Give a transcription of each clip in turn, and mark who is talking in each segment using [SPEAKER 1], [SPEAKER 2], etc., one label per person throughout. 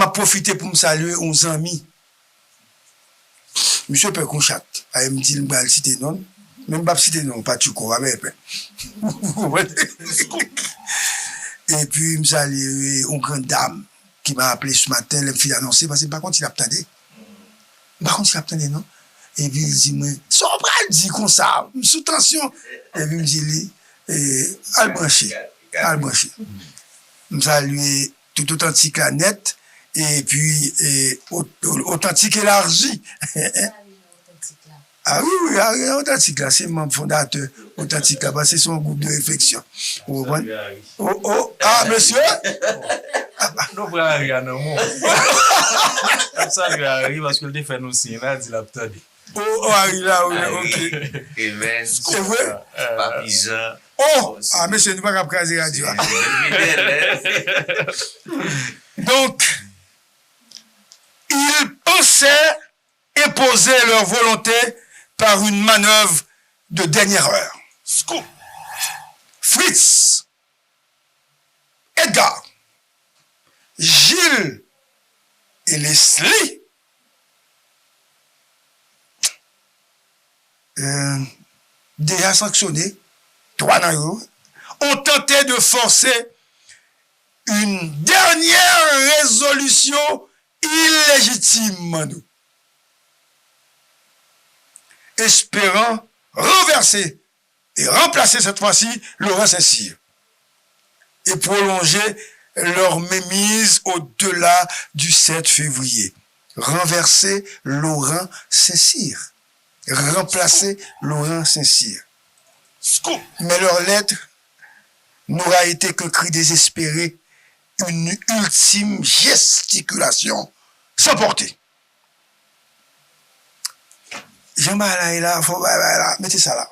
[SPEAKER 1] m'a profité pour me saluer 11 amis. Monsieur Pekonchat, il me dit, il m'a cité non. Même pas cité non, pas tu crois, mais. Et puis, il me salue une grande dame qui m'a appelé ce matin, elle me fait annoncer, parce que par contre, il attendait. Par contre, il attendait, non? Et puis, il dit, moi, son bras, il dit comme ça, sous tension. Et puis, il me dit, al branché. Je me salue tout authentique la net, et puis, authentique élargi. Ah oui, authentique là, c'est mon fondateur, authentique là, c'est son groupe de réflexion. Ah, monsieur?
[SPEAKER 2] Non, Harry, non, ça, Harry, parce que le fait nous signer, là, dit la putain.
[SPEAKER 1] Harry là, oui, ok.
[SPEAKER 3] Amen.
[SPEAKER 1] C'est vrai?
[SPEAKER 3] Papisan.
[SPEAKER 1] Ah, monsieur, nous ne pouvons pas craser la radio. Donc, ils pensaient imposer leur volonté par une manœuvre de dernière heure. Scoop. Fritz, Edgar, Gilles et Leslie déjà sanctionnés, 3 dans ont tenté de forcer une dernière résolution illégitime, espérant renverser et remplacer cette fois-ci Laurent Saint-Cyr et prolonger leur mémise au-delà du 7 février. Renverser Laurent Saint-Cyr. Remplacer Laurent Saint-Cyr. Mais leur lettre n'aura été que cri désespéré, une ultime gesticulation sans portée. Jean-Marie là, faut mettez ça là.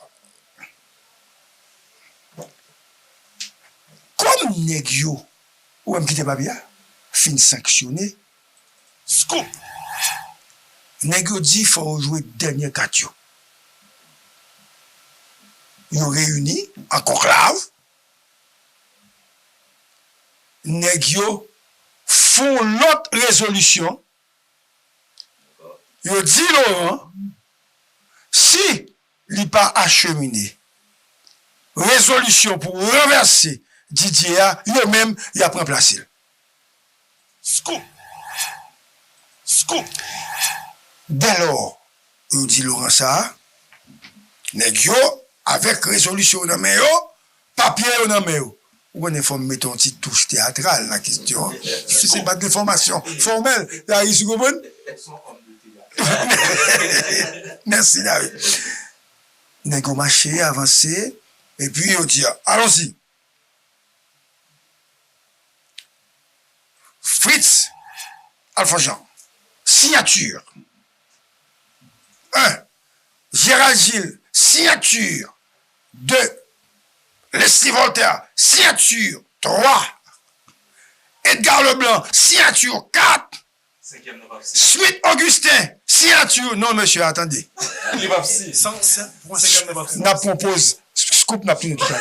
[SPEAKER 1] Comme nèg yo, ou même quitte pas bien, fin sanctionné, scoop. Nèg yo dit faut jouer dernier quatre yo. Ils réunis en conclave. Nèg yo font l'autre résolution. Yo dit Laurent, si il n'est pas acheminé, résolution pour renverser Didier, lui-même, il a pris place. Scoop. Dès lors, il dit Laurent ça, nèg yo, avec résolution dans main yo, papier dans main yo. Ou on faut mettre une petite touche théâtrale la question. C'est pas de l'information formelle. Là, il se comprend? Merci, David. Nèg yo marché, avancé, et puis il dit, allons-y. Fritz, Alpha Jean, signature. 1. Gérald Gilles, signature. 2. Leslie Voltaire, signature. 3. Edgar Leblanc, signature. 4. Smith Augustin, signature. Non, monsieur, attendez. N'a propose. Scoop n'a plus de tout.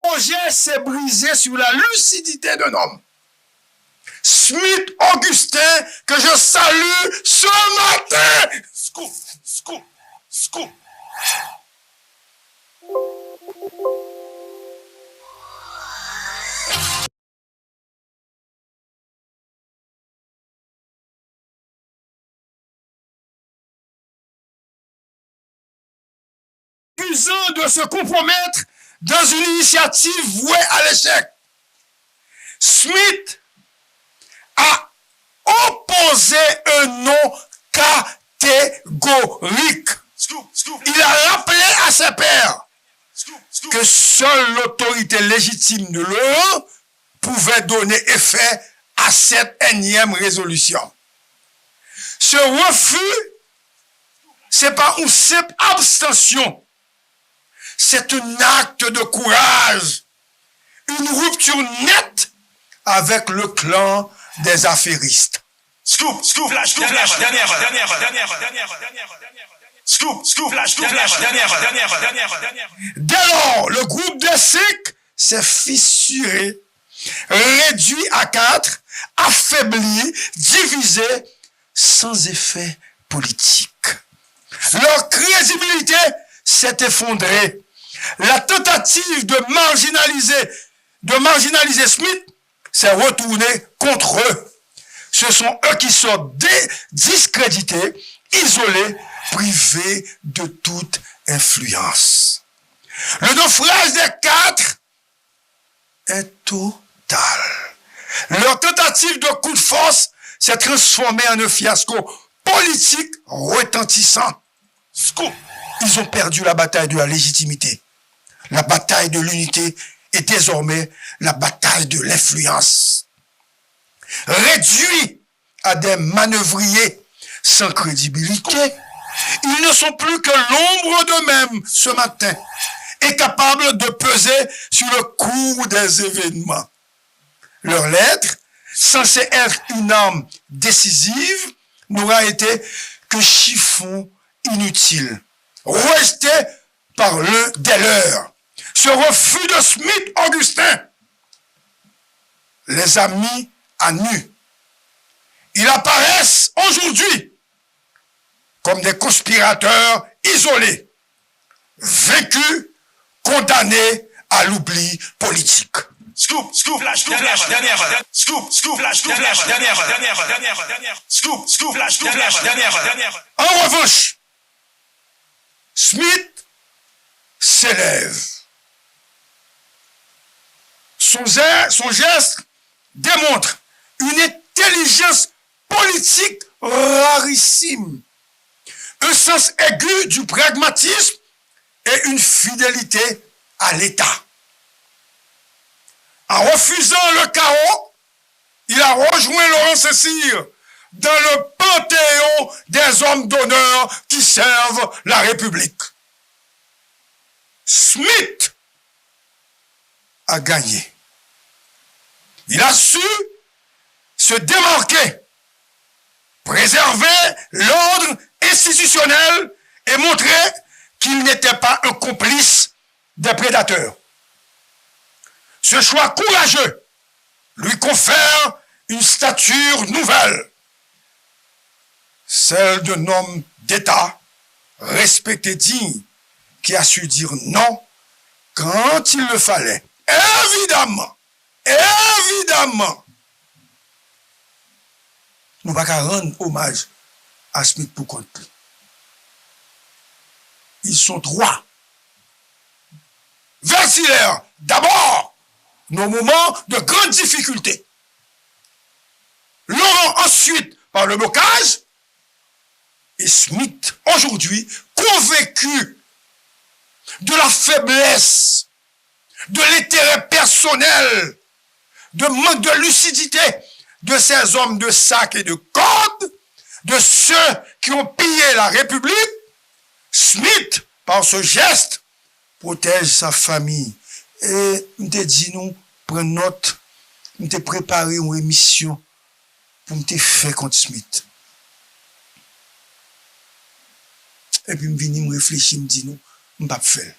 [SPEAKER 1] Le projet s'est brisé sur la lucidité d'un homme. Smith Augustin, que je salue ce matin. Scoop. Accusant de se compromettre dans une initiative vouée à l'échec. Smith a opposé un non catégorique. Il a rappelé à ses pairs que seule l'autorité légitime de l'Europe pouvait donner effet à cette énième résolution. Ce refus, c'est pas une simple abstention. C'est un acte de courage, une rupture nette avec le clan des affairistes. Scoop, flash, scoop, flash, dernière. Scoop, flash, Dès lors, le groupe de 5 s'est fissuré, réduit à 4, affaibli, divisé, sans effet politique. Leur crédibilité s'est effondrée. La tentative de marginaliser Smith s'est retournée contre eux. Ce sont eux qui sont discrédités, isolés, privés de toute influence. Le naufrage des 4 est total. Leur tentative de coup de force s'est transformée en un fiasco politique retentissant. Ils ont perdu la bataille de la légitimité. La bataille de l'unité est désormais la bataille de l'influence. Réduits à des manœuvriers sans crédibilité, ils ne sont plus que l'ombre d'eux-mêmes ce matin et capables de peser sur le cours des événements. Leur lettre, censée être une arme décisive, n'aura été que chiffon inutile, rejeté par l'un des leurs. Ce refus de Smith-Augustin les a mis à nu. Ils apparaissent aujourd'hui comme des conspirateurs isolés, vaincus, condamnés à l'oubli politique. Scoop, flash, dernière. Scoop, flash, dernière. Scoop, flash, dernière. En revanche, Smith s'élève. Son geste démontre une intelligence politique rarissime, un sens aigu du pragmatisme et une fidélité à l'État. En refusant le chaos, il a rejoint Laurent Saint-Cyr dans le panthéon des hommes d'honneur qui servent la République. Smith a gagné. Il a su se démarquer, préserver l'ordre institutionnel et montrer qu'il n'était pas un complice des prédateurs. Ce choix courageux lui confère une stature nouvelle, celle d'un homme d'État respecté, digne, qui a su dire non quand il le fallait. Évidemment, nous ne pouvons pas rendre hommage à Smith pour compte. Ils sont droits. Versilaires, d'abord, nos moments de grande difficulté. Laurent ensuite par le blocage. Et Smith, aujourd'hui, convaincu de la faiblesse, de l'intérêt personnel, de manque de lucidité de ces hommes de sac et de code, de ceux qui ont pillé la République, Smith, par ce geste, protège sa famille. Et nous te dit, nous, prenons note, nous te préparé une émission pour nous te faire contre Smith. Et puis, je viens me réfléchir, me dit, nous, je ne vais pas faire.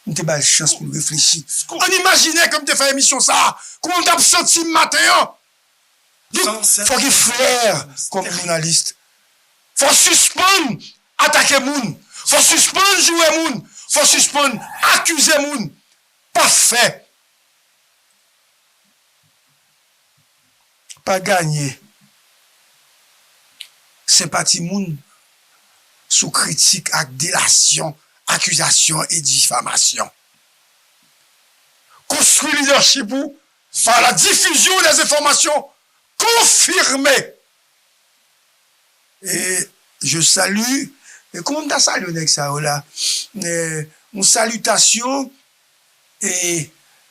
[SPEAKER 1] Nous te pas chance pour réfléchir. On imaginait comme tu fais émission ça, comment t'as senti le matin. Il faut qu'il flaire comme journaliste. Faut suspendre, attaquer moun. Faut suspendre, jouer moun. Faut suspendre, accuser moun. Pas fait. Pas gagné. Sympathie moun sous critique, avec délation, accusation et diffamation. Construire leadership par la diffusion des informations confirmées. Et je salue, et comment tu as salué avec ça là? Une salutation et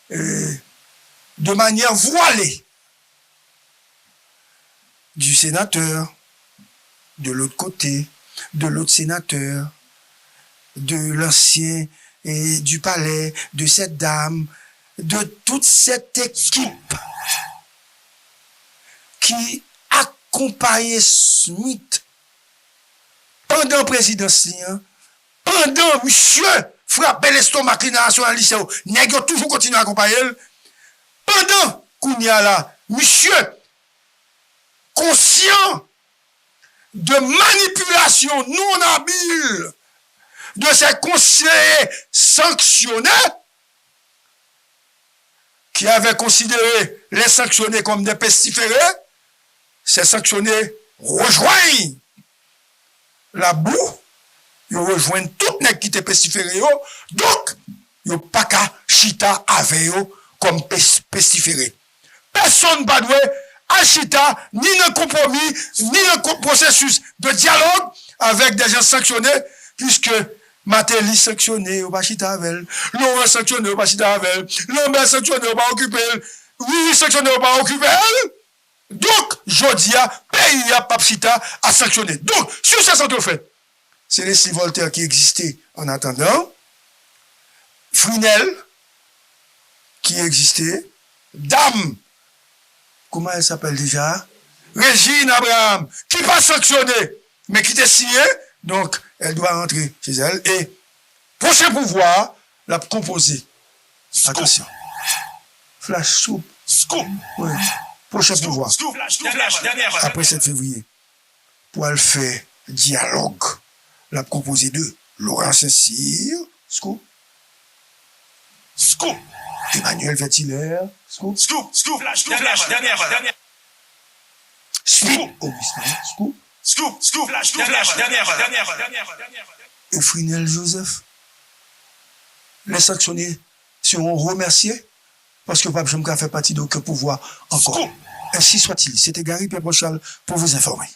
[SPEAKER 1] de manière voilée du sénateur, de l'autre côté, de l'autre sénateur, de l'ancien et du palais, de cette dame, de toute cette équipe qui comparer Smith pendant présidence, pendant monsieur frappait l'estomac dans le lycée, nèg yo toujours continué à accompagner. Pendant qu'on y a là, monsieur conscient de manipulation non habile de ces conseillers sanctionnés qui avaient considéré les sanctionnés comme des pestiférés, ces sanctionnés rejoignent la boue, ils rejoignent tout les qui étaient pestiférés, donc ils n'ont pas qu'à chita avec eux comme pestiférés. Personne ne doit chita ni un compromis, ni un processus de dialogue avec des gens sanctionnés, puisque Matéli sanctionné, ou pas chita avec elle, Laurent sanctionné, ou pas chita avec elle, Lambert sanctionné, ou pas occupé elle, oui sanctionné, ou pas occupé elle. Donc, Jodia, pays à Papchita a sanctionné. Donc, sur ça, ça fait. C'est les 6 Voltaire qui existaient en attendant. Frinel, qui existait. Dame, comment elle s'appelle déjà? Régine Abraham, qui pas sanctionné, mais qui était signé. Donc, elle doit rentrer chez elle. Et, prochain pouvoir, la composer. Attention. Flash soup.
[SPEAKER 4] Scoop.
[SPEAKER 1] Oui. Prochain pouvoir.
[SPEAKER 4] Scoop.
[SPEAKER 1] Après 7 février. Pour elle faire dialogue. La composé de Laurent Saint-Cyr. Scoop.
[SPEAKER 4] Scoop.
[SPEAKER 1] Emmanuel Vettiler. Scoop.
[SPEAKER 4] Scoop. Dernière.
[SPEAKER 1] Smith Augustin. Scoop.
[SPEAKER 4] Scoop. Dernière.
[SPEAKER 1] Et Frinel Joseph. Les sanctionnés seront remerciés parce que Pape Jemka fait partie d'aucun pouvoir encore.
[SPEAKER 4] Scoop.
[SPEAKER 1] Ainsi soit-il. C'était Gary Pierre Brochal pour vous informer.